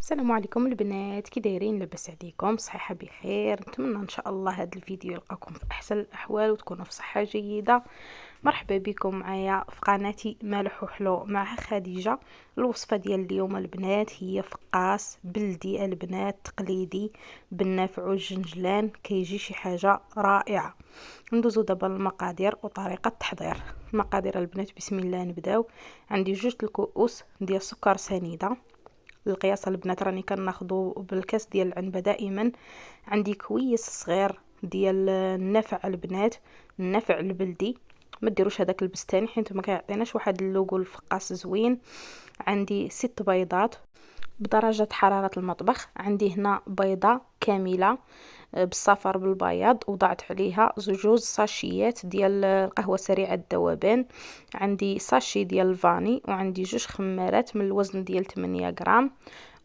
السلام عليكم البنات، كي دايرين؟ لاباس عليكم؟ صحيحه بخير. نتمنى ان شاء الله هذا الفيديو يلقاكم في احسن الاحوال وتكونوا في صحه جيده. مرحبا بكم معايا في قناتي مالح وحلو مع خديجه. الوصفه ديال اليوم البنات هي فقاس بلدي البنات تقليدي بالنافع والجنجلان، كيجي شي حاجه رائعه. ندوزو دابا للمقادير وطريقه التحضير. المقادير البنات بسم الله نبداو. عندي 2 الكؤوس ديال السكر سنيده. القياس البنات راني كناخذو بالكاس ديال العنبه دائما. عندي كويس صغير ديال النافع البنات، النافع البلدي. ما ديروش هذاك البستاني حيت ما كيعطيناش واحد اللوغو الفقاس زوين. عندي 6 بيضات بدرجة حرارة المطبخ. عندي هنا بيضة كاملة بالصفر بالبياض، وضعت عليها جوج ساشيات ديال القهوة سريعة الذوبان. عندي ساشي ديال الفاني، وعندي 2 خمارات من الوزن ديال 8 غرام،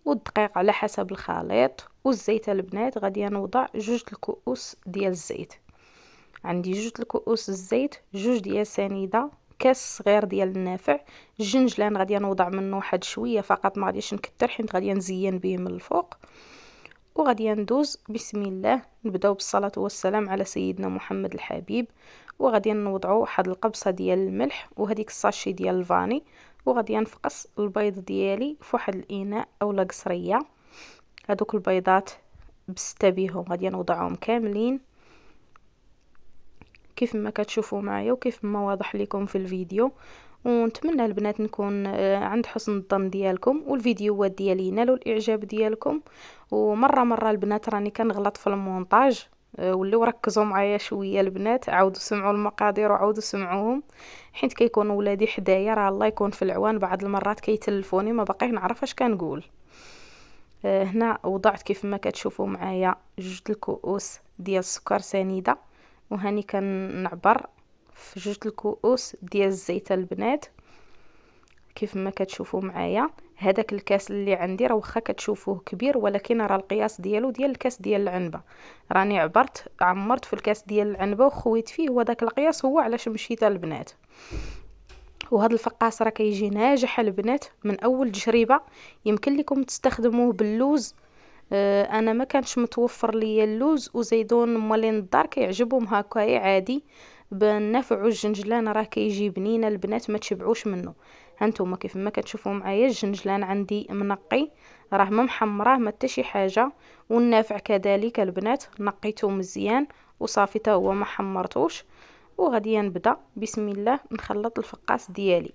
والدقيق على حسب الخليط. والزيت البنات غادي نوضع 2 الكؤوس ديال الزيت. عندي 2 الكؤوس الزيت، 2 ديال سنيده، كاس صغير ديال النافع. الجنجلان غادي نوضع منه واحد شويه فقط، ما غاديش نكتر حيت غادي نزين به من الفوق. وغادي ندوز بسم الله، نبداو بالصلاه والسلام على سيدنا محمد الحبيب. وغادي نوضعوا واحد القبصه ديال الملح وهذيك الساشي ديال الفاني، وغادي نفقس البيض ديالي في واحد الاناء اولا قصريه. هذوك البيضات بستة بيهم غادي نوضعهم كاملين كيف ما كتشوفوا معايا وكيف ما واضح لكم في الفيديو. ونتمنى البنات نكون عند حسن الظن ديالكم، والفيديوهات ديالي ينالوا الاعجاب ديالكم. ومره البنات راني كنغلط في المونتاج، وليو ركزوا معايا شويه البنات، عاودوا سمعوا المقادير وعاودوا سمعوهم، حيت كيكونوا ولادي حدايا، راه الله يكون في العوان، بعض المرات كيتلفوني ما باقي نعرف اش كنقول. هنا وضعت كيف ما كتشوفوا معايا 2 الكؤوس ديال السكر سنيده، وهاني كنعبر في 2 الكؤوس ديال الزيت البنات كيف ما كتشوفوا معايا. هذاك الكاس اللي عندي راه واخا كتشوفوه كبير، ولكن راه القياس ديالو ديال الكاس ديال العنبه. راني عمرت في الكاس ديال العنبه وخويت فيه، وهذاك القياس هو علاش مشيت البنات. وهذا الفقاس راه كيجي ناجح البنات من اول تجربه. يمكن لكم تستخدموه باللوز. انا ما كانش متوفر ليا اللوز وزيدون مولين الدار كيعجبهم هكايا عادي. بالنافع والجنجلان راه كيجي بنين البنات، ما تشبعوش منه. هانتوما كيف ما كتشوفوا معايا الجنجلان عندي منقي، راه ما محمراه ما حتى شي حاجه. والنافع كذلك البنات نقيته مزيان وصافي تا هو ما حمرتوش. وغادي نبدا بسم الله نخلط الفقاس ديالي.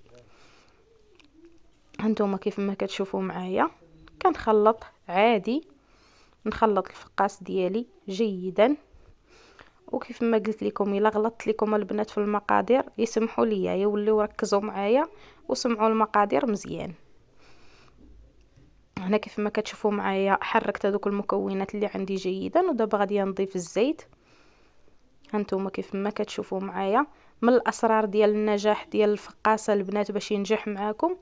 هانتوما كيف ما كتشوفوا معايا كنخلط عادي، نخلط الفقاس ديالي جيدا. وكيف ما قلت لكم الا غلطت لكم البنات في المقادير يسمحوا لي، يوليو ركزوا معايا وسمعوا المقادير مزيان. هنا كيف ما كتشوفوا معايا حركت هذوك المكونات اللي عندي جيدا، ودابا غادي نضيف الزيت. هانتوما كيف ما كتشوفوا معايا من الاسرار ديال النجاح ديال الفقاصه البنات باش ينجح معاكم،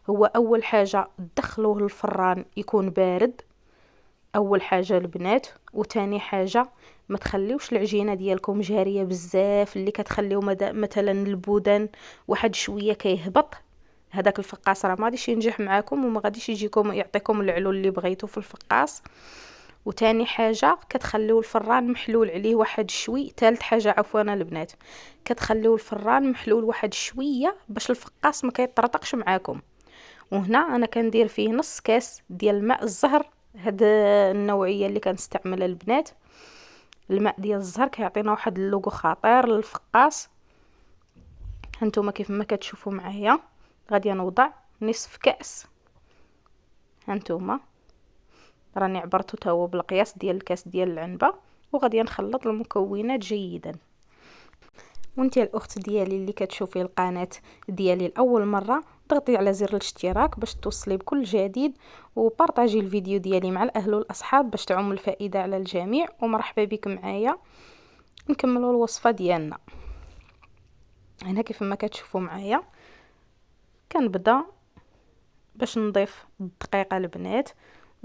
هو اول حاجه دخلوه للفران يكون بارد، اول حاجه البنات. وتاني حاجه ما تخليوش العجينه ديالكم جاريه بزاف اللي كتخليو مثلا البودن واحد شويه كيهبط. هذاك الفقاص راه ما غاديش ينجح معاكم وما غاديش يجيكم يعطيكم العلو اللي بغيتو في الفقاص. وتاني حاجه كتخليو الفران محلول عليه واحد شوي. ثالث حاجه عفوا البنات، كتخليو الفران محلول واحد شويه باش الفقاص ما كيطرطقش معاكم. وهنا انا كندير فيه نص كاس ديال ماء الزهر. هاد النوعيه اللي كنستعملها البنات، الماء ديال الزهر كيعطينا واحد اللوغو خطير للفقاص. هانتوما كيف ما كتشوفوا معايا غادي نوضع نصف كاس. هانتوما راني عبرته تا هو بالقياس ديال الكاس ديال العنبه، وغادي نخلط المكونات جيدا. وانت الاخت ديالي اللي كتشوفي القناه ديالي لاول مره، ضغطي على زر الاشتراك باش توصلي بكل جديد، وبارطاجي الفيديو ديالي مع الاهل والاصحاب باش تعم الفائده على الجميع. ومرحبا بك معايا نكملوا الوصفه ديالنا. هنا كيف ما كتشوفوا معايا كنبدا باش نضيف الدقيق البنات.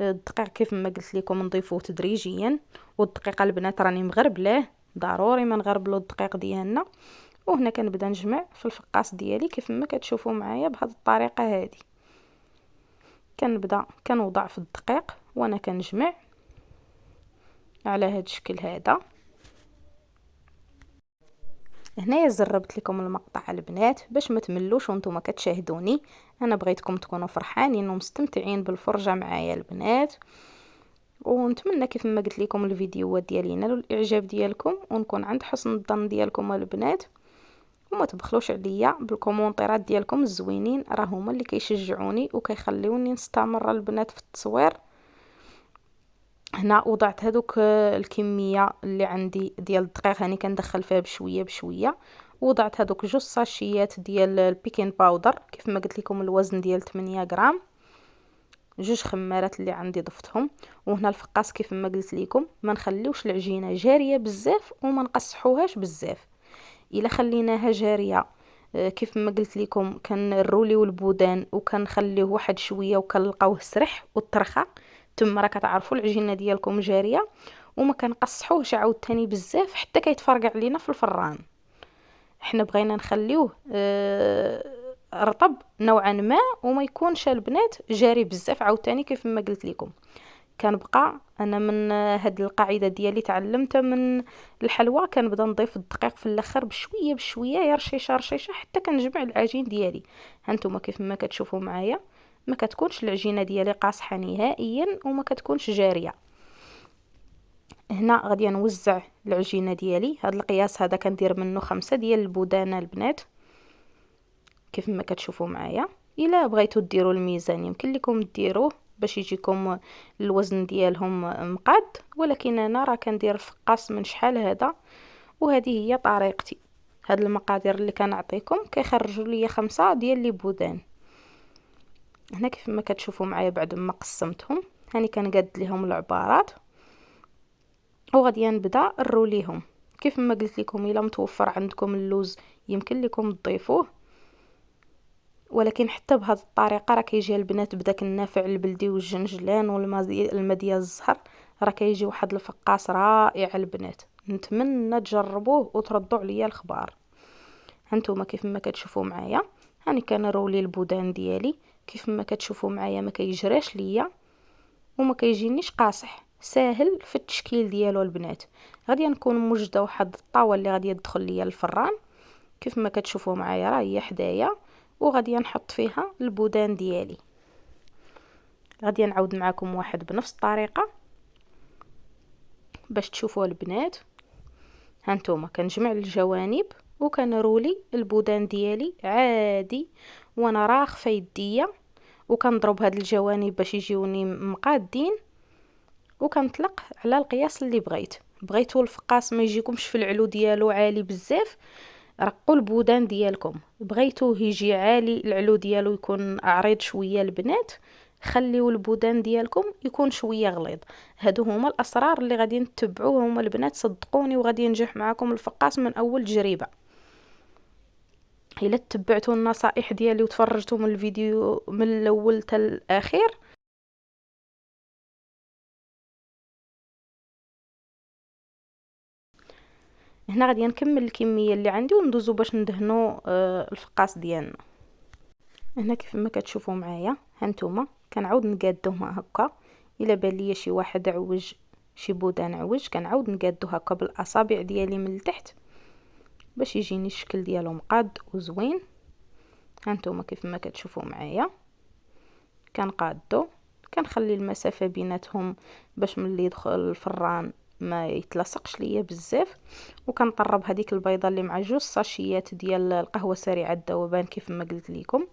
الدقيق كيف ما قلت لكم نضيفوه تدريجيا، والدقيق البنات راني مغربلاه، ضروري ما نغربلو الدقيق ديالنا. وهنا كنبدا نجمع في الفقاص ديالي كيف ما كتشوفوا معايا بهذه الطريقه هذه. كنوضع في الدقيق وانا كنجمع على هذا الشكل هذا. هنايا زربت لكم المقطع البنات باش ما تملوش وانتم كتشاهدوني. انا بغيتكم تكونوا فرحانين ومستمتعين بالفرجه معايا البنات، ونتمنى كيف ما قلت لكم الفيديوهات ديالي ينالوا الاعجاب ديالكم ونكون عند حسن الظن ديالكم البنات. وما تبخلوش عليا بالكومونطيرات ديالكم الزوينين، راه هما اللي كيشجعوني وكيخليوني نستمر البنات في التصوير. هنا وضعت هذوك الكميه اللي عندي ديال الدقيق، هاني كندخل فيها بشويه بشويه. وضعت هذوك جوج ساشيات ديال البيكين باودر، كيف ما قلت لكم الوزن ديال 8 غرام. جوج خمارات اللي عندي ضفتهم. وهنا الفقاس كيف ما قلت لكم ما نخليوش العجينه جاريه بزاف وما نقصحوهاش بزاف. الا خليناها جاريه كيف ما قلت لكم كنروليو البودان وكنخليه واحد شويه وكنلقاوه سرح وطرخه، تما راه كتعرفوا العجينه ديالكم جاريه. وما كنقصحوهش عاوتاني بزاف حتى كيتفرقع علينا في الفران. احنا بغينا نخليوه رطب نوعا ما وما يكونش البنات جاري بزاف عاوتاني. كيف ما قلت لكم كنبقى انا من هاد القاعده ديالي تعلمتها من الحلوى، كنبدا نضيف الدقيق في الاخر بشويه بشويه يا رشيشه رشيشه حتى كنجمع العجين ديالي. هانتوما كيف ما كتشوفوا معايا ما كتكونش العجينه ديالي قاصحه نهائيا وما كتكونش جاريه. هنا غادي نوزع العجينه ديالي. هذا القياس هذا كندير منه 5 ديال البودانه البنات كيف ما كتشوفوا معايا. الا بغيتوا ديروا الميزان يمكن لكم ديروه باش يجيكم الوزن ديالهم مقاد، ولكن انا راه كندير الفقاس من شحال هذا وهذه هي طريقتي. هاد المقادير اللي كنعطيكم كيخرجوا لي 5 ديال لي بودان. هنا كيف ما كتشوفوا معايا بعد ما قسمتهم هاني كنقاد ليهم العبارات وغادي نبدا نروليهم. كيف ما قلت لكم الا متوفر عندكم اللوز يمكن لكم تضيفوه، ولكن حتى بهذه الطريقه راه كيجي البنات بداك النافع البلدي والجنجلان والماء ديال الزهر، راه كيجي واحد الفقاس رائع البنات. نتمنى تجربوه وتردوا عليا الخبار. هانتوما كيف ما كتشوفوا معايا هاني كنرولي البودان ديالي كيف ما كتشوفوا معايا ما كيجراش ليا وما كيجينيش قاصح، ساهل في التشكيل ديالو البنات. غادي نكون موجده واحد الطاوله اللي غادي تدخل ليا الفران كيف ما كتشوفوا معايا راه هي حدايا، وغادي نحط فيها البودان ديالي. غادي نعاود معكم واحد بنفس الطريقه باش تشوفوا البنات. هانتوما كنجمع الجوانب وكنرولي البودان ديالي عادي وانا راخفه يديا وكنضرب هاد الجوانب باش يجيوني مقادين وكنطلق على القياس اللي بغيتوا الفقاس ما يجيكمش في العلو ديالو عالي بزاف رقوا البودان ديالكم، بغيتوه يجي عالي العلو ديالو يكون عريض شويه البنات خليوا البودان ديالكم يكون شويه غليظ. هادو هما الاسرار اللي غادي نتبعوهم البنات صدقوني وغادي ينجح معكم الفقاس من اول تجربه. الا تبعتوا النصائح ديالي وتفرجتوا من الفيديو من الاول حتى الاخير هنا غادي نكمل الكميه اللي عندي وندوزو باش ندهنوا الفقاس ديالنا. هنا كيف ما كتشوفوا معايا هانتوما كنعاود نقادوه هكا. الا بان ليا شي واحد عوج شي بودان عوج كنعاود نقادو هكا بالاصابع ديالي من التحت باش يجيني الشكل ديالو مقاد وزوين. هانتوما كيف ما كتشوفوا معايا كنقادو كنخلي المسافه بيناتهم باش ملي يدخل الفران ما يتلصقش ليا بزاف. وكنطرب هذيك البيضه اللي مع جوج ساشيات ديال القهوه سريعه الذوبان كيف ما قلت لكم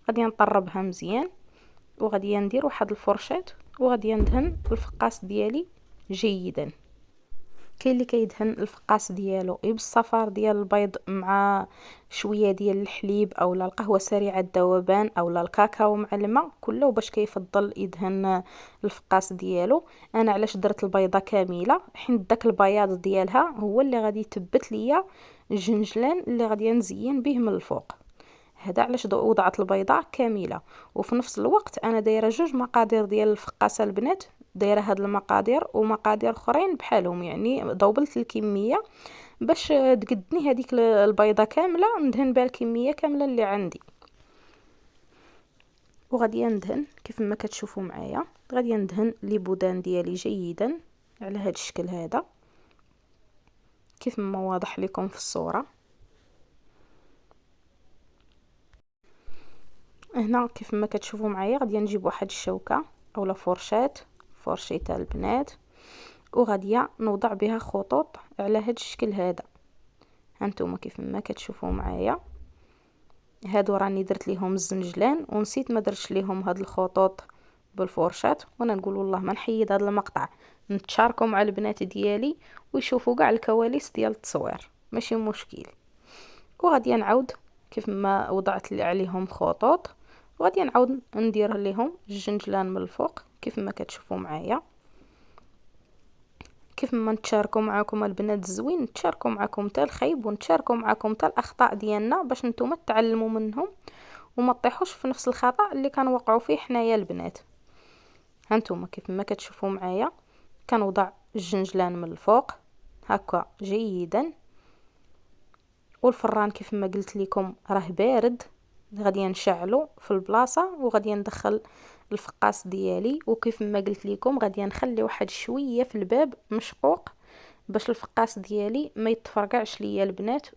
غادي نطربها مزيان وغادي ندير واحد الفرشات وغادي ندهن الفقاس ديالي جيدا. كاين اللي كيدهن الفقاس ديالو بالصفار ديال البيض مع شويه ديال الحليب اولا القهوه سريعه الذوبان اولا الكاكاو مع الماء كله باش كيفضل يدهن الفقاس ديالو. انا علاش درت البيضه كامله حيت داك البياض ديالها هو اللي غادي يثبت ليا الجنجلان اللي غادي نزين به من الفوق. هذا علاش وضعت البيضه كامله. وفي نفس الوقت انا دايره جوج مقادير ديال الفقاسه البنات، دايره هاد المقادير ومقادير اخرين بحالهم يعني دوبلت الكميه باش تقدني هذيك البيضه كامله ندهن بها الكميه كامله اللي عندي. وغادي ندهن كيف ما كتشوفوا معايا، غادي ندهن لي بودان ديالي جيدا على هذا الشكل هذا كيف ما واضح لكم في الصورة. هنا كيف ما كتشوفوا معايا غادي نجيب واحد الشوكة اولا فرشة البنات، وغادي نوضع بها خطوط على هذا الشكل هذا. هانتوما كيف ما كتشوفوا معايا هادو راني درت ليهم الزنجلان ونسيت ما درتش ليهم هاد الخطوط بالفرشاة، وانا نقول والله ما نحيد هذا المقطع نتشاركوا مع البنات ديالي ويشوفوا كاع الكواليس ديال التصوير، ماشي مشكل. وغادي نعاود كيف ما وضعت عليهم خطوط وغادي نعاود ندير لهم الجنجلان من الفوق كيف ما كتشوفوا معايا. كيف ما نتشاركوا معكم البنات الزوين نتشاركوا معكم حتى الخايب ونتشاركوا معكم حتى الاخطاء ديالنا باش نتوما تعلموا منهم وما تطيحوش في نفس الخطا اللي كنوقعوا فيه حنايا البنات. هانتوما كيف ما كتشوفوا معايا كنوضع الجنجلان من الفوق هكا جيدا، والفران كيف ما قلت لكم راه بارد، غادي نشعله في البلاصه وغادي ندخل الفقاس ديالي، وكيف ما قلت لكم غادي نخلي واحد شويه في الباب مشقوق باش الفقاس ديالي ما يتفرقعش ليا البنات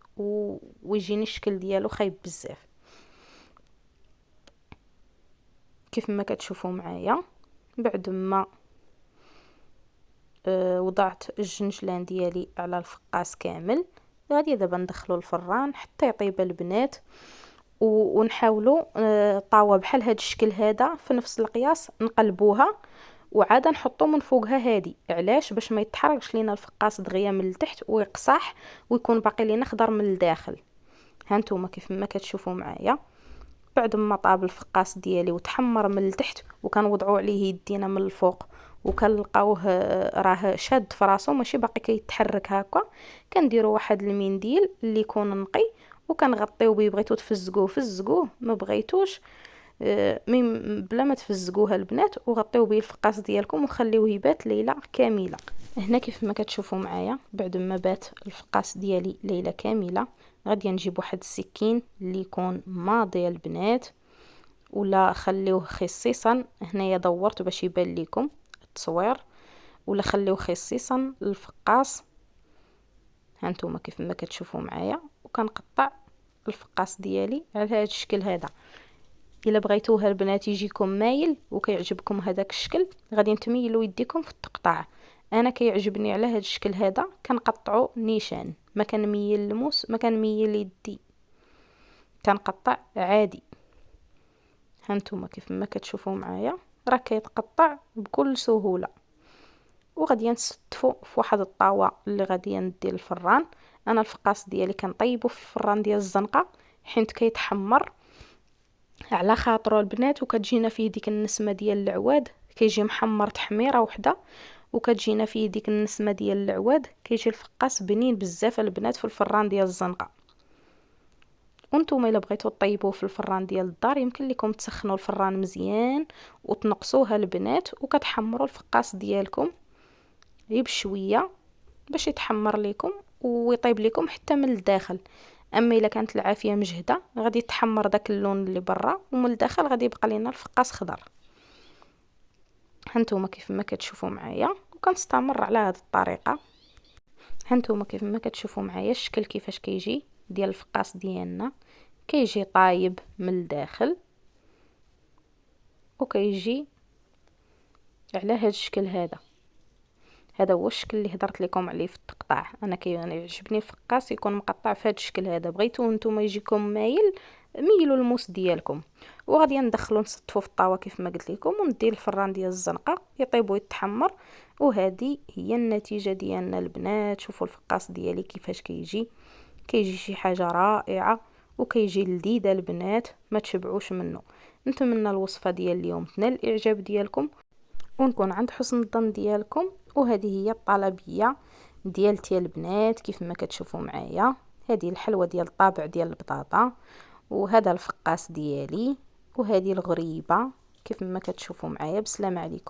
ويجيني الشكل ديالو خايب بزاف. كيف ما كتشوفوا معايا بعد ما وضعت الجنجلان ديالي على الفقاس كامل غادي دابا ندخلو الفران حتى يطيب البنات، ونحاولوا طاوه بحال هذا الشكل هذا في نفس القياس نقلبوها وعاد نحطو من فوقها هادي. علاش؟ باش ما يتحرقش لينا الفقاس دغيا من التحت ويقصح ويكون باقي لينا خضر من الداخل. هانتوما كيف ما كتشوفوا معايا بعد ما طاب الفقاس ديالي وتحمر من التحت وكنوضعوا عليه يدينا من الفوق وكنلقاوه راه شاد فراسو ماشي باقي كيتحرك هكا، كنديروا واحد المنديل اللي يكون نقي وكنغطيو به. بغيتو تفزقوه فزقوه، ما بغيتوش بلا ما تفزقوها البنات وغطيو به الفقاس ديالكم وخليوه يبات ليله كامله. هنا كيف ما كتشوفوا معايا بعد ما بات الفقاس ديالي ليله كامله غادي نجيب واحد السكين اللي يكون ماضي البنات ولا خليوه خصيصا، هنايا دورت باش يبان لكم التصوير، ولا خليوه خصيصا الفقاس. هانتوما كيف ما كتشوفوا معايا وكنقطع الفقاس ديالي على هذا الشكل هذا. الا بغيتوها البنات يجيكم مايل وكيعجبكم هذاك الشكل غادي تميلوا يديكم في التقطاع. انا كيعجبني على هذا الشكل هذا كنقطعو نيشان، ما كنميل الموس ما كنميل يدي، كنقطع عادي. هانتوما كيف ما كتشوفوا معايا راه كيتقطع بكل سهوله. وغادي نستفو في واحد الطاوه اللي غادي ندير الفران. انا الفقاس ديالي كنطيبو في الفران ديال الزنقه حيت كيتحمر على خاطرو البنات وكتجينا فيه ديك النسمه ديال العواد، كيجي محمر تحميره وحده وكتجينا فيه ديك النسمه ديال العواد، كيجي الفقاس بنين بزاف البنات في الفران ديال الزنقه. وانتم الا بغيتو طيبوه في الفران ديال الدار يمكن لكم تسخنوا الفران مزيان وتنقصوها البنات وكتحمروا الفقاس ديالكم غير بشويه باش يتحمر لكم ويطيب لكم حتى من الداخل. اما الا كانت العافيه مجهده غادي يتحمر داك اللون اللي برا ومن الداخل غادي يبقى لنا الفقاس خضر. هانتوما كيف ما كتشوفوا معايا وكنستمر على هذه الطريقه. هانتوما كيف ما كتشوفوا معايا الشكل كيفاش كيجي ديال الفقاس ديالنا، كيجي طايب من الداخل وكيجي على هذا الشكل هذا. هذا هو الشكل اللي هضرت لكم عليه في التقطاع. انا كيعجبني الفقاس يكون مقطع في هذا الشكل هذا. بغيتو نتوما يجيكم مايل ميلوا الموس ديالكم. وغادي ندخلو نسطفو في الطاوه كيف ما قلت لكم وندير الفران ديال الزنقه يطيب ويتحمر. وهذه هي النتيجه ديالنا البنات. شوفوا الفقاس ديالي كيفاش كيجي شي حاجه رائعه وكيجي لذيذ البنات ما تشبعوش منه. نتمنى الوصفه ديال اليوم تنال الاعجاب ديالكم ونكون عند حسن الظن ديالكم. وهذه هي الطلبيه ديالتي البنات كيف ما كتشوفوا معايا. هذه الحلوه ديال الطابع ديال البطاطا، وهذا الفقاس ديالي، وهذه الغريبه كيف ما كتشوفوا معايا. بسلام عليكم.